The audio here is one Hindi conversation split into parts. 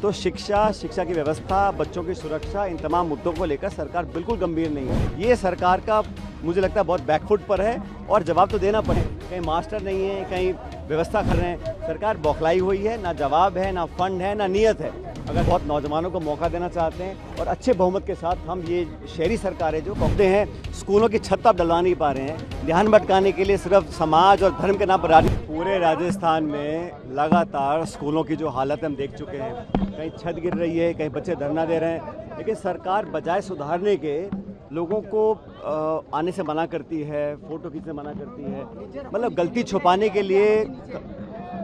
तो शिक्षा की व्यवस्था, बच्चों की सुरक्षा, इन तमाम मुद्दों को लेकर सरकार बिल्कुल गंभीर नहीं है। ये सरकार का मुझे लगता है बहुत बैकफुट पर है और जवाब तो देना पड़े। कहीं मास्टर नहीं है, कहीं व्यवस्था कर रहे हैं, सरकार बौखलाई हुई है, ना जवाब है, ना फंड है, ना नीयत है। अगर बहुत नौजवानों को मौका देना चाहते हैं और अच्छे बहुमत के साथ हम ये शहरी सरकारें जो कहते हैं स्कूलों की छत आप डलवा नहीं पा रहे हैं, ध्यान भटकाने के लिए सिर्फ समाज और धर्म के नाम पर पूरे राजस्थान में लगातार स्कूलों की जो हालत हम देख चुके हैं। कहीं छत गिर रही है, कहीं बच्चे धरना दे रहे हैं, लेकिन सरकार बजाय सुधारने के लोगों को आने से मना करती है, फोटो खींचने मना करती है, मतलब गलती छुपाने के लिए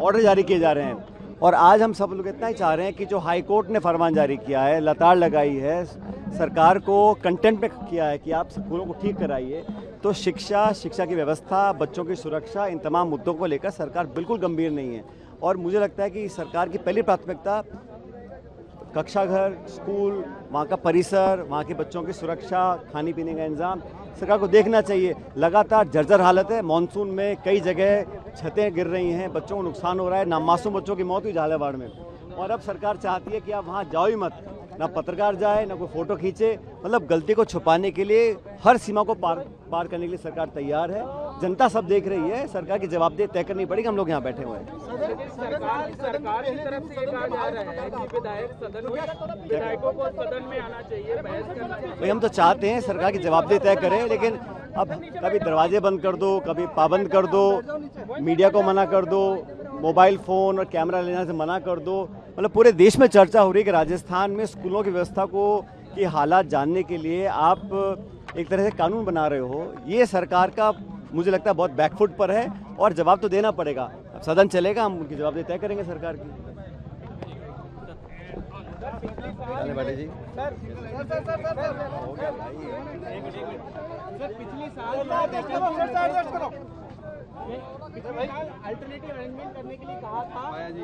ऑर्डर जारी किए जा रहे हैं। और आज हम सब लोग इतना ही चाह रहे हैं कि जो हाई कोर्ट ने फरमान जारी किया है, लताड़ लगाई है, सरकार को कंटेंट में किया है कि आप स्कूलों को ठीक कराइए, तो शिक्षा की व्यवस्था, बच्चों की सुरक्षा, इन तमाम मुद्दों को लेकर सरकार बिल्कुल गंभीर नहीं है। और मुझे लगता है कि सरकार की पहली प्राथमिकता कक्षा घर, स्कूल, वहाँ का परिसर, वहाँ के बच्चों की सुरक्षा, खाने पीने का इंतजाम सरकार को देखना चाहिए। लगातार जर्जर हालत है। मानसून में कई जगह छतें गिर रही हैं, बच्चों को नुकसान हो रहा है, नामासूम बच्चों की मौत हुई झालावाड़ में। और अब सरकार चाहती है कि आप वहाँ जाओ ही मत, ना पत्रकार जाए, ना कोई फोटो खींचे। मतलब गलती को छुपाने के लिए हर सीमा को पार करने के लिए सरकार तैयार है। जनता सब देख रही है, सरकार की जवाबदेही तय करनी पड़ेगी। हम लोग यहाँ बैठे हुए हैं। सरकार की तरफ से ये कहा जा रहा है कि विधायकों को सदन में आना चाहिए, बहस करना चाहिए। भाई हम तो चाहते हैं सरकार की जवाबदेही तय करे, लेकिन अब कभी दरवाजे बंद कर दो, कभी पाबंद कर दो, मीडिया को मना कर दो, मोबाइल फ़ोन और कैमरा लेने से मना कर दो। मतलब पूरे देश में चर्चा हो रही है कि राजस्थान में स्कूलों की व्यवस्था की हालात जानने के लिए आप एक तरह से कानून बना रहे हो। ये सरकार का मुझे लगता है बहुत बैकफुट पर है और जवाब तो देना पड़ेगा। अब सदन चलेगा, हम उनकी जवाबदेही तय करेंगे सरकार की। बैठे जी पिछली साल अल्टरनेटिव अरेंजमेंट करने के लिए कहा था,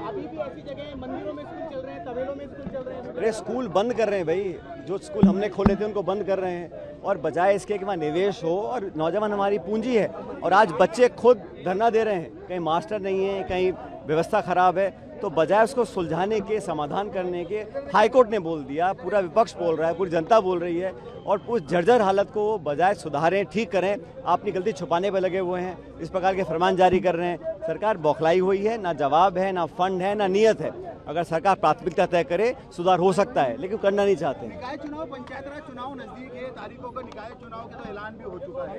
अभी भी ऐसी जगह मंदिरों में स्कूल चल रहे हैं, तबेलों में स्कूल चल रहे हैं। अरे स्कूल बंद कर रहे हैं भाई, जो स्कूल हमने खोले थे उनको बंद कर रहे हैं। और बजाय इसके कि वहाँ निवेश हो, और नौजवान हमारी पूंजी है, और आज बच्चे खुद धरना दे रहे हैं, कहीं मास्टर नहीं है, कहीं व्यवस्था खराब है, तो बजाय उसको सुलझाने के, समाधान करने के, हाईकोर्ट ने बोल दिया, पूरा विपक्ष बोल रहा है, पूरी जनता बोल रही है, और उस जर्जर हालत को बजाय सुधारें, ठीक करें, आप अपनी गलती छुपाने पर लगे हुए हैं, इस प्रकार के फरमान जारी कर रहे हैं। सरकार बौखलाई हुई है, ना जवाब है, ना फंड है, ना नीयत है। अगर सरकार प्राथमिकता तय करे, सुधार हो सकता है, लेकिन करना नहीं चाहते। निकाय चुनाव, पंचायत राज चुनाव नजदीक है, तारीखों का निकाय चुनाव का तो ऐलान भी हो चुका है।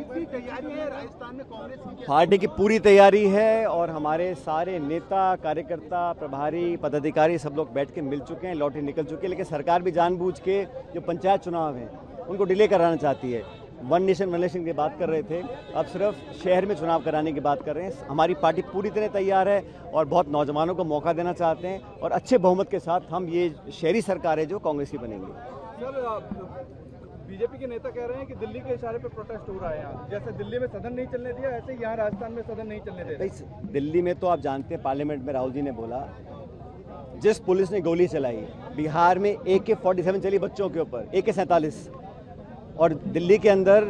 पूरी तैयारी है राजस्थान में कांग्रेस की? पार्टी की पूरी तैयारी है और हमारे सारे नेता, कार्यकर्ता, प्रभारी, पदाधिकारी सब लोग बैठ के मिल चुके हैं, लौटे निकल चुके हैं। लेकिन सरकार भी जानबूझ के जो पंचायत चुनाव हैं उनको डिले कराना चाहती है। वन नेशन वन इलेक्शन की बात कर रहे थे, अब सिर्फ शहर में चुनाव कराने की बात कर रहे हैं। हमारी पार्टी पूरी तरह तैयार है और बहुत नौजवानों को मौका देना चाहते हैं, और अच्छे बहुमत के साथ हम ये शहरी सरकारें जो कांग्रेस की बनेंगी। बीजेपी के नेता कह रहे हैं कि दिल्ली के इशारे पे प्रोटेस्ट हो रहा है यहाँ, जैसे दिल्ली में सदन नहीं चलने दिया, ऐसे यहाँ राजस्थान में सदन नहीं चलने दे रहे। दिल्ली में तो आप जानते हैं, पार्लियामेंट में राहुल जी ने बोला, जिस पुलिस ने गोली चलाई, बिहार में AK-47 चली बच्चों के ऊपर, AK-47, और दिल्ली के अंदर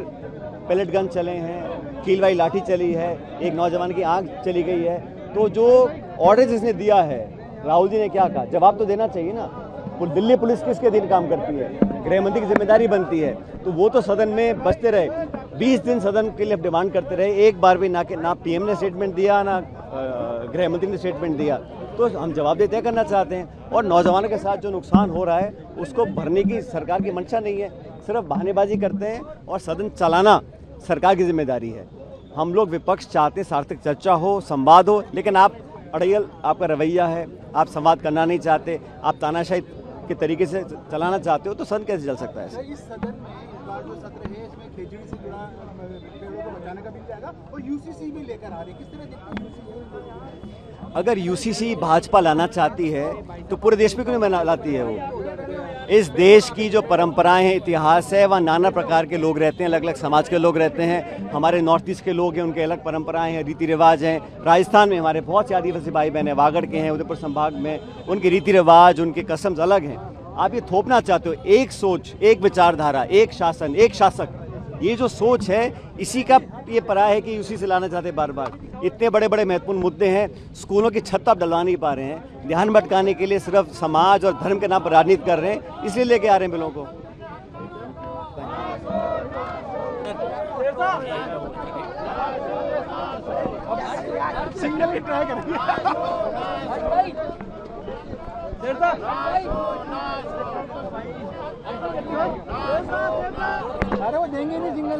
पैलेट गन चले हैं, कीलवाई लाठी चली है, एक नौजवान की आंख चली गई है। तो जो ऑर्डर जिसने दिया है, राहुल जी ने क्या कहा, जवाब तो देना चाहिए ना। दिल्ली पुलिस किसके दिन काम करती है? गृह मंत्री की जिम्मेदारी बनती है, तो वो तो सदन में बचते रहे। 20 दिन सदन के लिए डिमांड करते रहे, एक बार भी ना PM ने स्टेटमेंट दिया, ना गृह मंत्री ने स्टेटमेंट दिया। तो हम जवाबदेही तय करना चाहते हैं, और नौजवानों के साथ जो नुकसान हो रहा है उसको भरने की सरकार की मंशा नहीं है। सिर्फ बहानेबाजी करते हैं, और सदन चलाना सरकार की जिम्मेदारी है। हम लोग विपक्ष चाहते सार्थक चर्चा हो, संवाद हो, लेकिन आप अड़ियल, आपका रवैया है, आप संवाद करना नहीं चाहते, आप तानाशाही के तरीके से चलाना चाहते हो, तो सदन कैसे चल सकता है? इस सदन में इस बार जो सत्र है, इसमें खेजड़ी से जुड़ा पेड़ों को बचाने का बिल जाएगा, और UCC भी लेकर आ रहे हैं। किस तरह देखते हैं UCC? अगर UCC भाजपा लाना चाहती है तो पूरे देश में क्यों नहीं लाती है? वो इस देश की जो परंपराएं हैं, इतिहास है, वहाँ नाना प्रकार के लोग रहते हैं, अलग अलग समाज के लोग रहते हैं। हमारे नॉर्थ ईस्ट के लोग हैं, उनके अलग परंपराएं हैं, रीति रिवाज हैं। राजस्थान में हमारे बहुत से आदिवासी भाई बहन हैं, वागड़ के हैं, उदयपुर संभाग में, उनके रीति रिवाज, उनके कस्टम्स अलग हैं। आप ये थोपना चाहते हो एक सोच, एक विचारधारा, एक शासन, एक शासक, ये जो सोच है, इसी का ये पराया है कि UCC से लाना चाहते हैं बार बार। इतने बड़े बड़े महत्वपूर्ण मुद्दे हैं, स्कूलों की छत आप डलवा नहीं पा रहे हैं, ध्यान भटकाने के लिए सिर्फ समाज और धर्म के नाम पर राजनीति कर रहे हैं, इसलिए लेके आ रहे हैं बिलों को। सिंगल ही ट्राई करेंगे। अरे वो देंगे नहीं सिंगल।